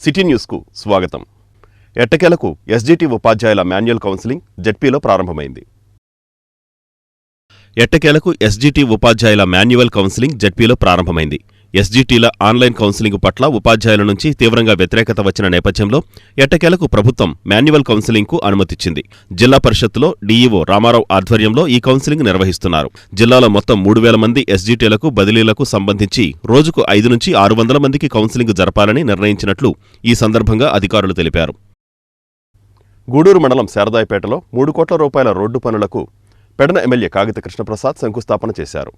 City న్యూస్కు స్వాగతం. ఎట్టకేలకు ఎస్జిటి ఉపాధ్యాయుల మాన్యువల్ కౌన్సిలింగ్ జెడ్పీలో ప్రారంభమైంది. ఎట్టకేలకు ఎస్జిటి ఉపాధ్యాయుల మాన్యువల్ కౌన్సిలింగ్ జెడ్పీలో ప్రారంభమైంది. ఎస్జిటిల ఆన్లైన్ కౌన్సిలింగ్ పట్ల ఉపాధ్యాయుల నుంచి తీవ్రంగా వ్యతిరేకత వచ్చిన నేపథ్యంలో ఎట్టకేలకు ప్రభుత్వం మాన్యువల్ కౌన్సిలింగ్కు అనుమతిచ్చింది. జిల్లా పరిషత్తులో డీఈఓ రామారావు ఆధ్వర్యంలో ఈ కౌన్సిలింగ్ నిర్వహిస్తున్నారు. జిల్లాలో మొత్తం 3000 మంది ఎస్జిటిలకు బదిలీలకు సంబంధించి రోజుకు 5 నుంచి 600 మందికి కౌన్సిలింగ్ జరపాలని నిర్ణయించినట్లు ఈ సందర్భంగా అధికారులు తెలిపారు. గూడూరు మండలం శారదాయపేటలో 3 కోట్ల రూపాయల రోడ్డు పనులకు పెడన ఎమ్మెల్యే కాగిత కృష్ణప్రసాద్ శంకుస్థాపన చేశారు.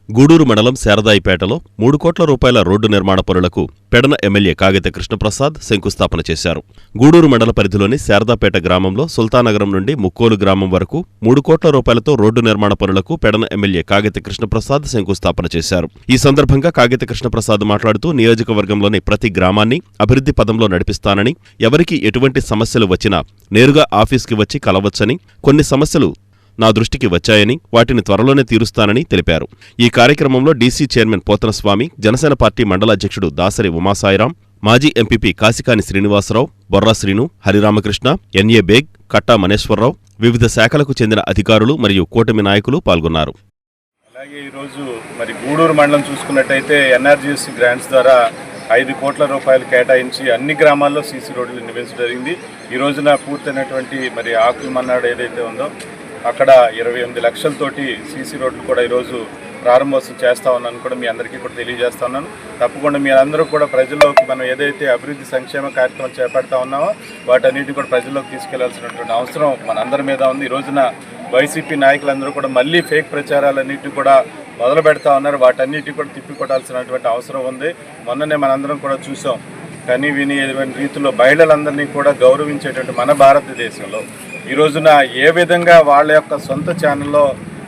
గూడూరు మండలం శారదాయిపేటలో 3 కోట్ల రూపాయల రోడ్డు నిర్మాణ పనులకు పెడన ఎమ్మెల్యే కాగిత కృష్ణప్రసాద్ శంకుస్థాపన చేశారు. గూడూరు మండల పరిధిలోని శారదాపేట గ్రామంలో సుల్తానగరం నుండి ముక్కోలు గ్రామం వరకు 3 కోట్ల రూపాయలతో రోడ్డు నిర్మాణ పనులకు పెడన ఎమ్మెల్యే కాగిత కృష్ణప్రసాద్ శంకుస్థాపన చేశారు. ఈ సందర్భంగా కాగిత కృష్ణప్రసాద్ మాట్లాడుతూ నియోజకవర్గంలోని ప్రతి గ్రామాన్ని అభివృద్ధి పదంలో నడిపిస్తానని, ఎవరికి ఎటువంటి సమస్యలు వచ్చినా నేరుగా ఆఫీస్కి వచ్చి కలవచ్చని, కొన్ని సమస్యలు నా దృష్టికి వచ్చాయని, వాటిని త్వరలోనే తీరుస్తానని తెలిపారు. ఈ కార్యక్రమంలో DC chairman Pothanaswamy, Janasena party మండల అధ్యక్షుడు దాసరి ఉమాసాయిరాం, మాజీ ఎంపీపీ కాశికాని శ్రీనివాసరావు, బొర్రా శ్రీను, హరిరామకృష్ణ, ఎన్ఏ బేగ్, కట్టా మనేశ్వరరావు, వివిధ శాఖలకు చెందిన అధికారులు మరియు కూటమి నాయకులు పాల్గొన్నారు. అలాగే ఈరోజు గూడూరు మండలం చూసుకున్నట్టయితే ఎన్ఆర్జీఎస్ గ్రాంట్స్ ద్వారా 5 కోట్ల రూపాయలు కేటాయించి అన్ని గ్రామాల్లో సీసీ రోడ్లు నిర్మించడం జరిగింది. ఈ రోజున పూర్తయినటువంటి ఆకుల మన్నాడు ఏదైతే ఉందో అక్కడ 28 లక్షలతోటి సీసీ రోడ్లు కూడా ఈరోజు ప్రారంభోత్సవం చేస్తా ఉన్నాను కూడా మీ అందరికీ కూడా తెలియజేస్తా ఉన్నాను. తప్పకుండా మీరందరూ కూడా ప్రజల్లోకి మనం ఏదైతే అభివృద్ధి సంక్షేమ కార్యక్రమం చేపడతా ఉన్నామో వాటన్నిటిని కూడా ప్రజల్లోకి తీసుకెళ్లాల్సినటువంటి అవసరం మనందరి మీద ఉంది. ఈ రోజున వైసీపీ నాయకులందరూ కూడా మళ్ళీ ఫేక్ ప్రచారాలన్నింటినీ కూడా మొదలు పెడతా ఉన్నారు. వాటన్నిటిని కూడా తిప్పికొట్టాల్సినటువంటి అవసరం ఉంది. మొన్ననే మనందరం కూడా చూసాం. కని విని రీతిలో మహిళలందరినీ కూడా గౌరవించేటువంటి మన భారతదేశంలో ఈ రోజున ఏ విధంగా వాళ్ళ యొక్క సొంత ఛానల్లో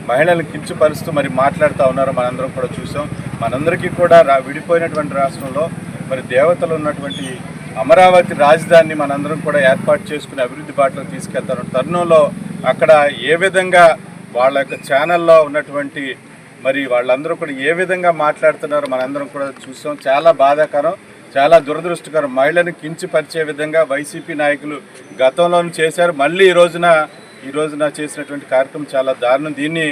మహిళలను కించపరుస్తూ మాట్లాడుతూ ఉన్నారో మనందరం కూడా చూసాం. మనందరికీ కూడా విడిపోయినటువంటి రాష్ట్రంలో దేవతలు ఉన్నటువంటి అమరావతి రాజధానిని మనందరం కూడా ఏర్పాటు చేసుకుని అభివృద్ధి బాటలో తీసుకెళ్తారు తరుణంలో అక్కడ ఏ విధంగా వాళ్ళ యొక్క ఛానల్లో ఉన్నటువంటి వాళ్ళందరూ కూడా ఏ విధంగా మాట్లాడుతున్నారో మనందరం కూడా చూసాం. చాలా బాధాకరం, చాలా దురదృష్టకరం. మహిళను కించపరిచే విధంగా వైసీపీ నాయకులు గతంలోనూ చేశారు. మళ్ళీ ఈ రోజున చేసినటువంటి కార్యక్రమం చాలా దారుణం. దీన్ని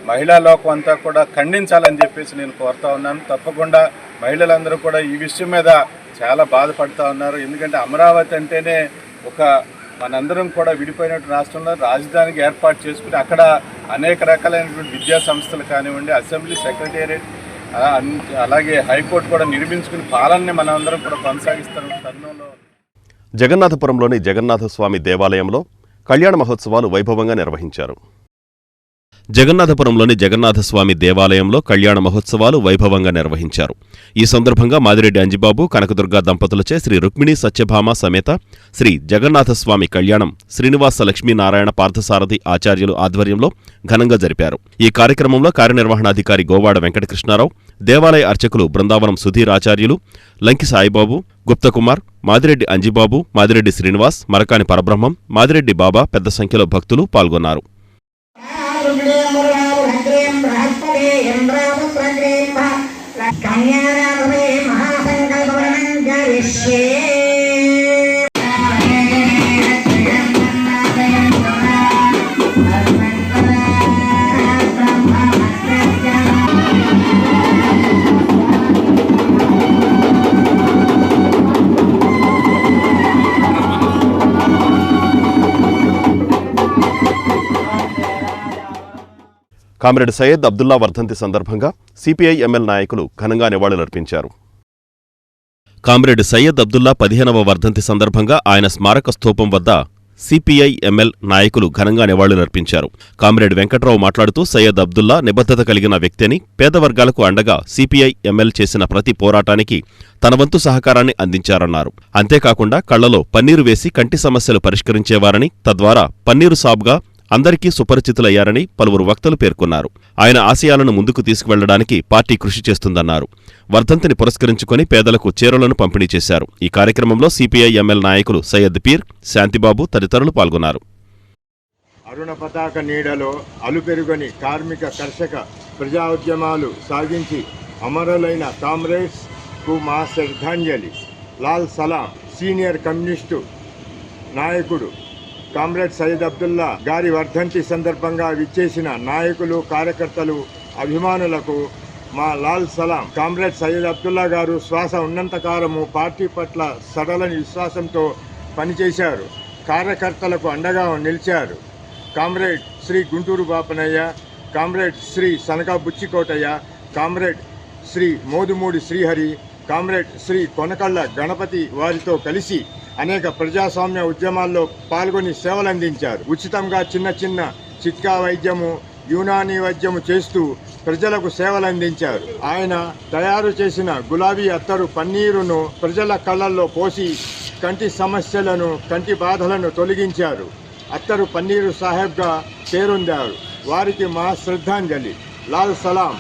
మహిళా లోకం అంతా కూడా ఖండించాలని చెప్పేసి నేను కోరుతా ఉన్నాను. తప్పకుండా మహిళలందరూ కూడా ఈ విషయం మీద చాలా బాధపడుతూ ఉన్నారు. ఎందుకంటే అమరావతి అంటేనే మనందరం కూడా విడిపోయినటువంటి రాష్ట్రంలో రాజధానికి ఏర్పాటు చేసుకుని అక్కడ అనేక రకాలైనటువంటి విద్యా సంస్థలు కానివ్వండి, అసెంబ్లీ సెక్రటేరియట్, అలాగే హైకోర్టు కూడా నిర్మించుకుని పాలనని మనందరం కూడా కొనసాగిస్తున్న తరుణంలో జగన్నాథపురంలోని జగన్నాథస్వామి దేవాలయంలో కళ్యాణ మహోత్సవాలు వైభవంగా నిర్వహించారు. జగన్నాథపురంలోని జగన్నాథస్వామి దేవాలయంలో కళ్యాణ మహోత్సవాలు వైభవంగా నిర్వహించారు. ఈ సందర్భంగా మాదిరెడ్డి అంజిబాబు, కనకదుర్గ దంపతులచే శ్రీ రుక్మిణి సత్యభామ సమేత శ్రీ జగన్నాథస్వామి కళ్యాణం శ్రీనివాస లక్ష్మీనారాయణ పార్థసారథి ఆచార్యులు ఆధ్వర్యంలో ఘనంగా జరిపారు. ఈ కార్యక్రమంలో కార్యనిర్వహణాధికారి గోవాడ వెంకటకృష్ణారావు, దేవాలయ అర్చకులు బృందావనం సుధీర్ ఆచార్యులు, లంకి సాయిబాబు, గుప్తకుమార్, మాదిరెడ్డి అంజిబాబు, మాదిరెడ్డి శ్రీనివాస్, మరకాని పరబ్రహ్మం, మాదిరెడ్డి బాబా పెద్ద సంఖ్యలో భక్తులు పాల్గొన్నారు. కామ్రేడ్ సయ్యద్ అబ్దుల్లా వర్ధంతి సందర్భంగా సిపిఐ ఎంఎల్ నాయకులు ఘనంగా నివాళులర్పించారు. కామ్రేడ్ సయ్యద్ అబ్దుల్లా 15వ వర్ధంతి సందర్భంగా ఆయన స్మారక స్థూపం వద్ద సిపిఐ ఎంఎల్ నాయకులు ఘనంగా నివాళులర్పించారు. కామ్రేడ్ వెంకట్రావు మాట్లాడుతూ సయ్యద్ అబ్దుల్లా నిబద్ధత కలిగిన వ్యక్తిని, పేద వర్గాలకు అండగా సిపిఐ ఎంఎల్ చేసిన ప్రతి పోరాటానికి తన వంతు సహకారాన్ని అందించారన్నారు. అంతేకాకుండా కళ్లలో పన్నీరు వేసి కంటి సమస్యలు పరిష్కరించేవారని, తద్వారా పన్నీరు సాబ్గా అందరికీ సుపరిచితులయ్యారని పలువురు వక్తలు పేర్కొన్నారు. ఆయన ఆశయాలను ముందుకు తీసుకువెళ్లడానికి పార్టీ కృషి చేస్తుందన్నారు. వర్ధంతిని పురస్కరించుకుని పేదలకు చీరలను పంపిణీ చేశారు. ఈ కార్యక్రమంలో సిపిఐ ఎంఎల్ నాయకులు సయ్యద్ పీర్, శాంతిబాబు తదితరులు పాల్గొన్నారు. అరుణ పతాక నీడలో అలుపెరుగని కార్మిక కర్షక ప్రజా ఉద్యమాలు సాగించి అమరులైన కామ్రేడ్స్ కు మా శ్రద్ధాంజలి. లాల్ సలాం సీనియర్ కమ్యూనిస్టు నాయకుడు కామ్రేడ్ సయ్యద్ అబ్దుల్లా గారి వర్ధంతి సందర్భంగా విచ్చేసిన నాయకులు, కార్యకర్తలు, అభిమానులకు మా లాల్ సలాం. కామ్రేడ్ సయ్యద్ అబ్దుల్లా గారు శ్వాస ఉన్నంతకాలము పార్టీ పట్ల సడలని విశ్వాసంతో పనిచేశారు. కార్యకర్తలకు అండగా నిలిచారు. Comrade Shri Guntur Bapanaiah, comrade Shri Sanaka Buchikotaiah, comrade Shri Modumudi Srihari, comrade Shri Konakalla Ganapathi వారితో కలిసి అనేక ప్రజాస్వామ్య ఉద్యమాల్లో పాల్గొని సేవలందించారు. ఉచితంగా చిన్న చిన్న చిట్కా వైద్యము, యునానీ వైద్యము చేస్తూ ప్రజలకు సేవలందించారు. ఆయన తయారు చేసిన గులాబీ అత్తరు పన్నీరును ప్రజల కళ్ళల్లో పోసి కంటి సమస్యలను, కంటి బాధలను తొలగించారు. అత్తరు పన్నీరు సాహెబ్గా పేరొందారు. వారికి మా శ్రద్ధాంజలి. లాల్ సలాం.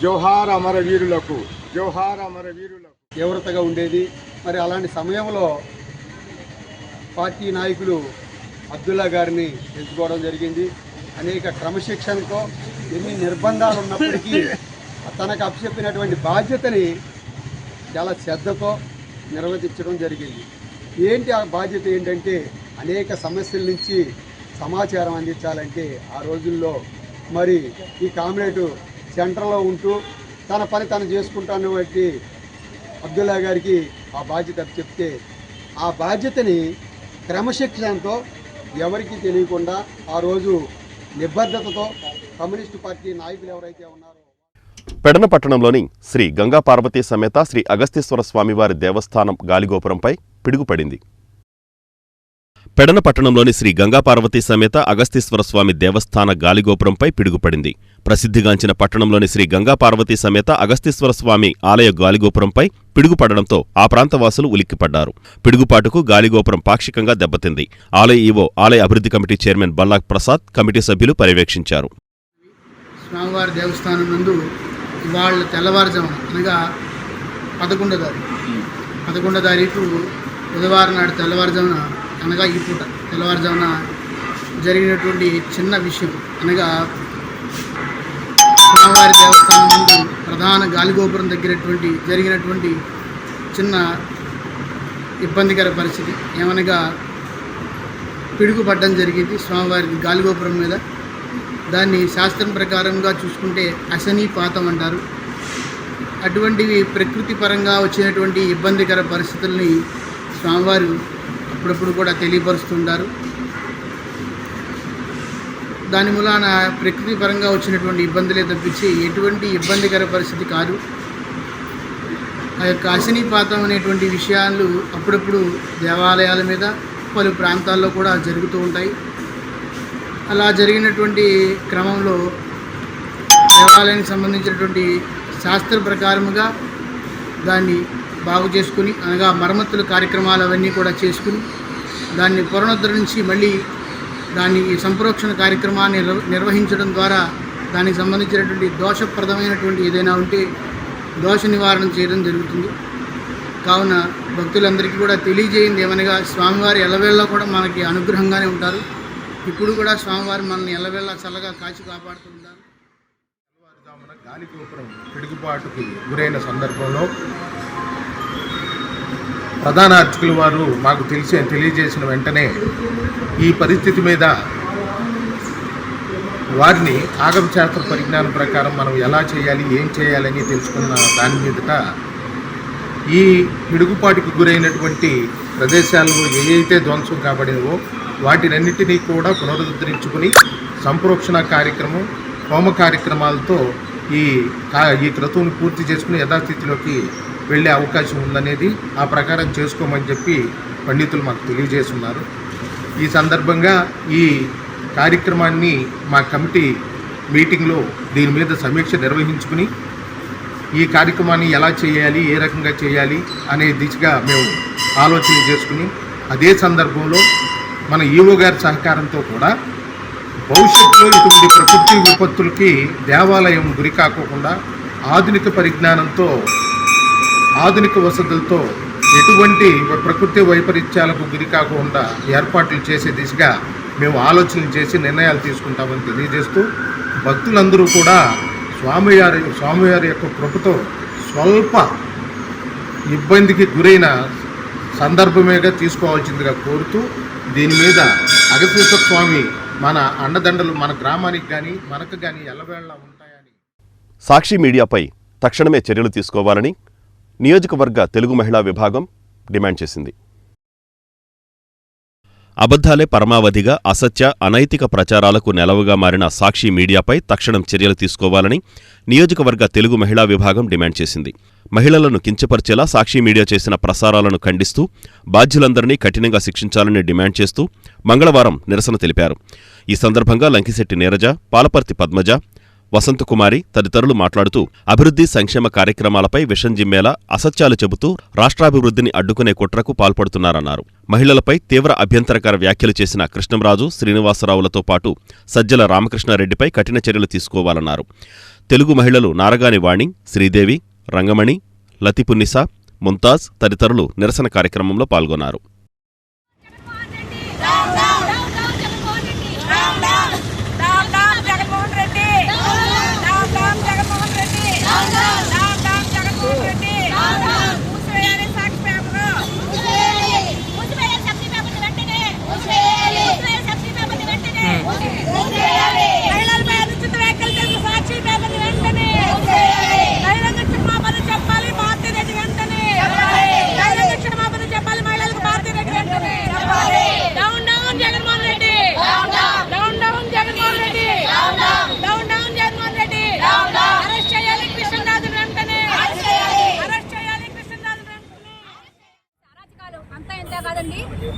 జోహార్ అమరవీరులకు, జోహార్ అమరవీరులకు. తీవ్రతగా ఉండేది. మరి అలాంటి సమయంలో పార్టీ నాయకులు అబ్దుల్లా గారిని ఎంచుకోవడం జరిగింది. అనేక క్రమశిక్షణతో, ఎన్ని నిర్బంధాలు ఉన్నప్పటికీ తనకు అప్పచెప్పినటువంటి బాధ్యతని చాలా శ్రద్ధతో నిర్వర్తించడం జరిగింది. ఏంటి ఆ బాధ్యత ఏంటంటే, అనేక సమస్యల నుంచి సమాచారం అందించాలంటే ఆ రోజుల్లో మరి ఈ కామ్రేడ్ సెంటర్లో ఉంటూ తన పని తను చేసుకుంటాను బట్టి అబ్దుల్లా గారికి ఆ బాధ్యత చెప్తే, ఆ బాధ్యతని క్రమశిక్షణతో ఎవరికి తెలియకుండా ఆ రోజు నిబద్ధతతో కమ్యూనిస్టు పార్టీ నాయకులు ఎవరైతే ఉన్నారో. పెడన పట్టణంలోని శ్రీ గంగా పార్వతీ సమేత శ్రీ అగస్తీశ్వర స్వామివారి దేవస్థానం గాలిగోపురంపై పిడుగుపడింది. పెడన పట్టణంలోని శ్రీ గంగా పార్వతీ సమేత అగస్తీశ్వర స్వామి దేవస్థాన గాలిగోపురంపై పిడుగుపడింది. ప్రసిద్ధిగాంచిన పట్టణంలోని శ్రీ గంగా పార్వతీ సమేత అగస్తీశ్వర స్వామి ఆలయ గాలిగోపురంపై పిడుగుపడడంతో ఆ ప్రాంతవాసులు ఉలిక్కిపడ్డారు. పిడుగుపాటుకు గాలిగోపురం పాక్షికంగా దెబ్బతింది. ఆలయ ఈవో, ఆలయ అభివృద్ధి committee chairman Balla Prasad, committee సభ్యులు పర్యవేక్షించారు. స్వామివారి దేవస్థానం నందు ఇవాళ తెల్లవారుజామున అనగా 11వ తారీఖు బుధవారం నాడు తెల్లవారుజామున, అనగా ఈ పూట తెల్లవారుజామున జరిగినటువంటి చిన్న విషయం అనగా స్వామివారి దేవస్థానం నుండి ప్రధాన గాలిగోపురం జరిగినటువంటి చిన్న ఇబ్బందికర పరిస్థితి ఏమనగా పిడుగు పడ్డం జరిగింది స్వామివారి గాలిగోపురం మీద. దాన్ని శాస్త్రం ప్రకారంగా చూసుకుంటే అశనీపాతం అంటారు. అటువంటివి ప్రకృతి పరంగా వచ్చినటువంటి ఇబ్బందికర పరిస్థితుల్ని స్వామివారు అప్పుడప్పుడు కూడా తెలియపరుస్తుంటారు. దాని మూలాన ప్రకృతి పరంగా వచ్చినటువంటి ఇబ్బందులే తప్పించి ఎటువంటి ఇబ్బందికర పరిస్థితి కాదు. ఆ యొక్క అశనీపాతం అనేటువంటి విషయాలు అప్పుడప్పుడు దేవాలయాల మీద, పలు ప్రాంతాల్లో కూడా జరుగుతూ ఉంటాయి. అలా జరిగినటువంటి క్రమంలో దేవాలయానికి సంబంధించినటువంటి శాస్త్ర ప్రకారముగా దాన్ని బాగు చేసుకుని, అనగా మరమ్మతుల కార్యక్రమాలు అవన్నీ కూడా చేసుకుని దాన్ని పునరుద్ధరించి మళ్ళీ దాన్ని సంప్రోక్షణ కార్యక్రమాన్ని నిర్వహించడం ద్వారా దానికి సంబంధించినటువంటి దోషప్రదమైనటువంటి ఏదైనా ఉంటే దోష నివారణ చేయడం జరుగుతుంది. కావున భక్తులందరికీ కూడా తెలియజేయింది ఏమనగా స్వామివారి ఎల్లవేళలా కూడా మనకి అనుగ్రహంగానే ఉంటారు. ఇప్పుడు కూడా స్వామివారు మనల్ని ఎల్లవేళలా చల్లగా కాచి కాపాడుతూ ఉంటారు. గాలిగోపురం పిడుగుపాటుకి గురైన సందర్భంలో ప్రధాన అర్చకులు వారు మాకు తెలియజేసిన వెంటనే ఈ పరిస్థితి మీద వారిని ఆగమశాస్త్ర పరిజ్ఞానం ప్రకారం మనం ఎలా చేయాలి, ఏం చేయాలని తెలుసుకున్న దాని మీదట ఈ పిడుగుపాటుకి గురైనటువంటి ప్రదేశాల్లో ఏవైతే ధ్వంసం కాబడినవో వాటినన్నిటినీ కూడా పునరుద్ధరించుకుని సంప్రోక్షణ కార్యక్రమం, హోమ కార్యక్రమాలతో ఈ క్రతువును పూర్తి చేసుకుని యథాస్థితిలోకి వెళ్ళే అవకాశం ఉందనేది ఆ ప్రకారం చేసుకోమని చెప్పి పండితులు మాకు తెలియజేస్తున్నారు. ఈ సందర్భంగా ఈ కార్యక్రమాన్ని మా కమిటీ మీటింగ్లో దీని మీద సమీక్ష నిర్వహించుకుని ఈ కార్యక్రమాన్ని ఎలా చేయాలి, ఏ రకంగా చేయాలి అనే దిశగా మేము ఆలోచన చేసుకుని, అదే సందర్భంలో మన ఈవో గారి సహకారంతో కూడా భవిష్యత్తులో ఇటువంటి ప్రకృతి విపత్తులకి దేవాలయం గురి కాకోకుండా ఆధునిక పరిజ్ఞానంతో, ఆధునిక వసతులతో ఎటువంటి ప్రకృతి వైపరీత్యాలకు గురి కాకుండా ఏర్పాట్లు చేసే దిశగా మేము ఆలోచనలు చేసి నిర్ణయాలు తీసుకుంటామని తెలియజేస్తూ, భక్తులందరూ కూడా స్వామివారి యొక్క కృపతో స్వల్ప ఇబ్బందికి గురైన సందర్భమేగా తీసుకోవాల్సిందిగా కోరుతూ దీని మీద అగస్తీశ్వర స్వామి మన అండదండలు మన గ్రామానికి కానీ మనకు కానీ ఎల్లవేళలా ఉంటాయని సాక్షి మీడియాపై తక్షణమే చర్యలు తీసుకోవాలని నియోజకవర్గ తెలుగు మహిళా విభాగం డిమాండ్ చేసింది. అబద్ధాలే పరమావధిగా అసత్య అనైతిక ప్రచారాలకు నెలవుగా మారిన సాక్షి మీడియాపై తక్షణం చర్యలు తీసుకోవాలని నియోజకవర్గ తెలుగు మహిళా విభాగం డిమాండ్ చేసింది. మహిళలను కించపరిచేలా సాక్షి మీడియా చేసిన ప్రసారాలను ఖండిస్తూ బాధ్యులందరినీ కఠినంగా శిక్షించాలని డిమాండ్ చేస్తూ మంగళవారం నిరసన తెలిపారు. ఈ సందర్భంగా లంకిశెట్టి నీరజ, పాలపర్తి పద్మజ, వసంతకుమారి తదితరులు మాట్లాడుతూ అభివృద్ధి సంక్షేమ కార్యక్రమాలపై విషం జిమ్మేలా అసత్యాలు చెబుతూ రాష్ట్రాభివృద్ధిని అడ్డుకునే కుట్రకు పాల్పడుతున్నారన్నారు. మహిళలపై తీవ్ర అభ్యంతరకర వ్యాఖ్యలు చేసిన కృష్ణంరాజు, శ్రీనివాసరావులతో పాటు సజ్జల రామకృష్ణారెడ్డిపై కఠిన చర్యలు తీసుకోవాలన్నారు. తెలుగు మహిళలు నారగాని వాణి, శ్రీదేవి, రంగమణి, లతిపున్నిసా, ముంతాజ్ తదితరులు నిరసన కార్యక్రమంలో పాల్గొన్నారు.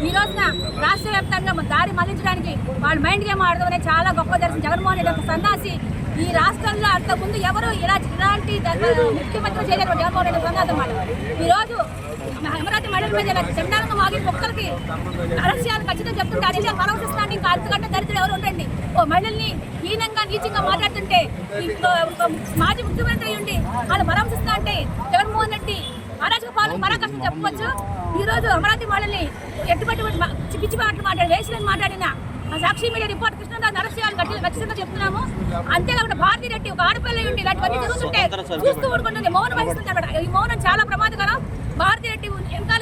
ఈ రోజున రాష్ట్ర వ్యాప్తంగా దారి మళ్లించడానికి వాళ్ళు మైండ్ గేమ్ ఆడదామనే చాలా గొప్ప దర్శనం జగన్మోహన్ రెడ్డి ఒక సన్నాసి. ఈ రాష్ట్రంలో అంతకుముందు ఎవరు ఇలాంటి ముఖ్యమంత్రి చేయలేదు జగన్మోహన్ రెడ్డి సన్నాసి అన్నమాట. ఈరోజు అమరావతి మహిళల మీద చండాలంగా మాగి కుక్కలకి అలస్యాలు ఖచ్చితంగా చెప్తుంటే అదే పరామర్శిస్తాను. ఇంకా అంతకంటే దరిద్రులు ఎవరు ఉండండి. ఓ మహిళల్ని హీనంగా నీచంగా మాట్లాడుతుంటే మాజీ ముఖ్యమంత్రి ఉండి వాళ్ళు పరామర్శిస్తా అంటే జగన్మోహన్ రెడ్డి అరాచక పాలన పరాకష్టం చెప్పవచ్చు. ఈ రోజు అమరావతి వాళ్ళని ఎట్టుబట్టి పిచ్చి మాటలు మాట్లాడి వేసులని మాట్లాడిన సాక్షి మీడియా రిపోర్ట్ కృష్ణరాజు అరెస్ట్ చేయాలని ఖచ్చితంగా చెప్తున్నాము. అంతేకాకుండా భారతీ రెడ్డి ఒక ఆడపిల్ల ఉండి ఇలాంటివన్నీ జరుగుతుంటే చూస్తూ ఊరుకుంటుంది, మౌనం వహిస్తుంది. ఈ మౌనం చాలా ప్రమాదకరం. భారతీ రెడ్డి వెనకాల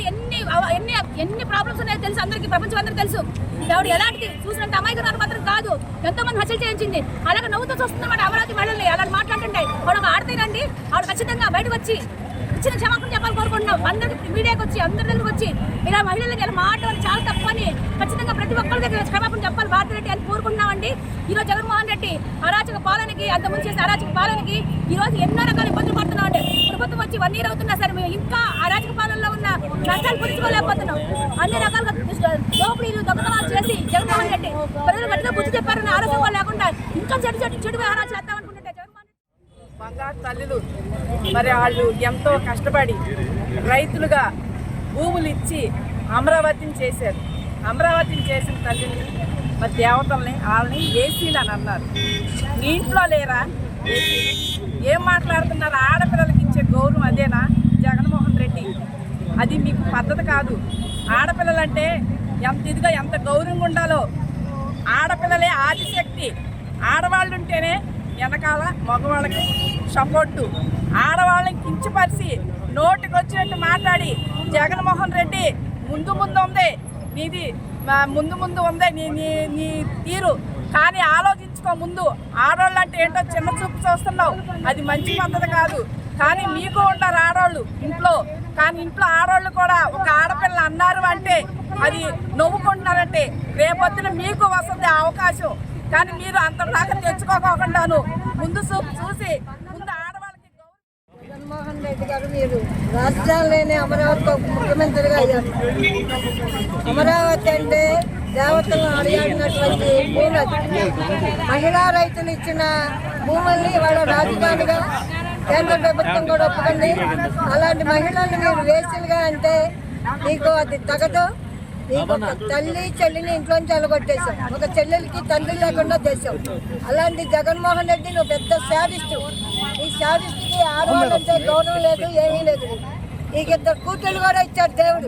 ఎన్ని ప్రాబ్లమ్స్ ఉన్నాయో తెలుసు అందరికీ, ప్రపంచం అందరికీ తెలుసు. ఆవిడ ఎలాంటిది చూసినంత అమాయకురాలు మాత్రం కాదు, ఎంతో మంది హత్యలు చేయించింది. అలాగే నవ్వుతూ చూస్తున్నమాట అమరావతి మహిళల్ని అలాంటి మాట్లాడుతుంటే ఆవిడ ఒక ఆడతానండి. ఆవిడ ఖచ్చితంగా బయటకు వచ్చి ఇచ్చిన క్షమాపణ చెప్పాలని కోరుకుంటున్నాం. అందరికి మీడియాకి వచ్చి అందరి దగ్గరకు వచ్చి ఇలా మహిళలకి ఇలా మాట్లాడి చాలా తప్పని ఖచ్చితంగా ప్రతి ఒక్కరి దగ్గర క్షమాపణ చెప్పాలి భారతీ రెడ్డి అని కోరుకుంటున్నామండి. ఈరోజు జగన్మోహన్ రెడ్డి అరాచక పాలనకి అంతకుముందు చేసే అరాచక పాలనకి ఈరోజు ఎన్నో రకాల ఇబ్బందులు పడుతున్నామండి. ప్రభుత్వం వచ్చి 1 year అవుతున్నా సరే మేము ఇంకా అరాచక పాలనలో ఉన్న నష్టాలు పుచ్చుకోలేకపోతున్నాం. అన్ని రకాలుగా దోపిడీలు దొంగతనాలు చేసి జగన్మోహన్ రెడ్డి ప్రజలు గట్టిగా బుద్ధి చెప్పారని ఆరోగ్యం లేకుండా ఇంకా చెడు వ్యవహారాలు చేద్దామనుకుంటుంటే బంగారు తల్లులు మరి వాళ్ళు ఎంతో కష్టపడి రైతులుగా భూములు ఇచ్చి అమరావతిని చేశారు. అమరావతిని చేసిన తల్లిని మరి దేవతల్ని వాళ్ళని ఏసీలు అని అన్నారు. మీ ఇంట్లో లేరా ఏసీలు? ఏం మాట్లాడుతున్నారు? ఆడపిల్లలకి ఇచ్చే గౌరవం అదేనా జగన్మోహన్ రెడ్డి? అది మీకు పద్ధతి కాదు. ఆడపిల్లలంటే ఎంత ఇదిగా ఎంత గౌరవంగా ఉండాలో. ఆడపిల్లలే ఆదిశక్తి. ఆడవాళ్ళు ఉంటేనే వెనకాల మగవాళ్ళకి సపోర్టు. ఆడవాళ్ళని కించపరిచి నోటికి వచ్చినట్టు మాట్లాడి జగన్మోహన్ రెడ్డి ముందు ఉంది నీది, ముందు ఉంది నీ తీరు. కానీ ఆలోచించుకో ముందు. ఆడవాళ్ళు అంటే ఏంటో చిన్న చూపు చూస్తున్నావు, అది మంచి పద్ధతి కాదు. కానీ మీకు ఉంటారు ఆడవాళ్ళు ఇంట్లో, కానీ ఇంట్లో ఆడవాళ్ళు కూడా ఒక ఆడపిల్ల అన్నారు అంటే అది నవ్వుకుంటున్నారంటే రేపొద్దున మీకు వస్తుంది అవకాశం. కానీ మీరు అంతలాగా తెచ్చుకోకుండాను ముందు చూసి ముందు ఆడవాళ్ళకి. జగన్మోహన్ రెడ్డి గారు మీరు రాష్ట్రాల్లోనే అమరావతి ముఖ్యమంత్రిగా అయ్యారు. అమరావతి అంటే దేవతలను అడిగినటువంటి భూమి. మహిళా రైతులు ఇచ్చిన భూముల్ని వాళ్ళ రాజధానిగా కేంద్ర ప్రభుత్వం కూడా ఒప్పుకుంది. అలాంటి మహిళల్ని మీరు వేసులుగా అంటే మీకు అది తగదు. నీకు ఒక తల్లి చెల్లిని ఇంట్లోంచి అలగొట్టేశావు, ఒక చెల్లెలకి తండ్రి లేకుండా చేసావు. అలాంటి జగన్మోహన్ రెడ్డి నువ్వు పెద్ద శాడిస్టు. ఈ శాడిస్టుకి ఆడవాళ్ళంటే గౌరవం లేదు, ఏమీ లేదు. నీకు 2 కూతుళ్ళు కూడా ఇచ్చాడు దేవుడు.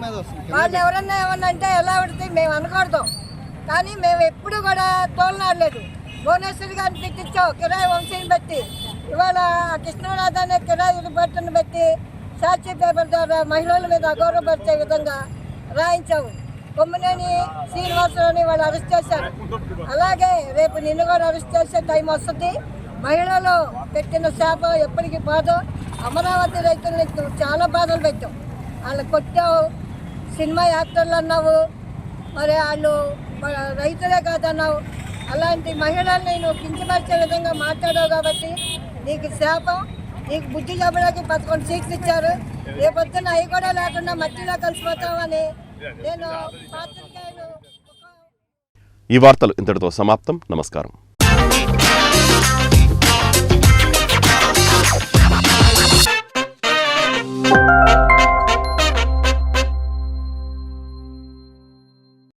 వాళ్ళు ఎవరన్నా ఏమన్నా అంటే ఎలా పడితే మేము అనకూడదు, కానీ మేము ఎప్పుడు కూడా తోలనాడలేదు. భువనేశ్వరి గారిని తిట్టించావు కిరాయి వంశీని బట్టి. ఇవాళ కృష్ణరాజు అనే కిరాయి బట్టను బట్టి సాక్షి పేపర్ ద్వారా మహిళల మీద అగౌరవపరిచే విధంగా రాయించావు. కొమ్మినేని శ్రీనివాసరావుని వాళ్ళు అరెస్ట్ చేశారు. అలాగే రేపు నిన్ను కూడా అరెస్ట్ చేసే టైం వస్తుంది. మహిళలు పెట్టిన శాపం ఎప్పటికీ బాధ. అమరావతి రైతుల్ని చాలా బాధలు పెట్టావు. వాళ్ళు కొట్టావు, సినిమా యాక్టర్లు అన్నావు, మరి వాళ్ళు రైతులే కాదన్నావు. అలాంటి మహిళల్ని నువ్వు కించపరిచే విధంగా మాట్లాడావు కాబట్టి నీకు శాపం. నీకు బుద్ధి చెప్పడానికి 11 సీట్లు ఇచ్చారు. రేపొద్దున అవి కూడా లేకుండా మట్టిలో కలిసిపోతామని నేను పాత్రికేయులు. ఈ వార్తలు ఇంతటితో సమాప్తం. నమస్కారం.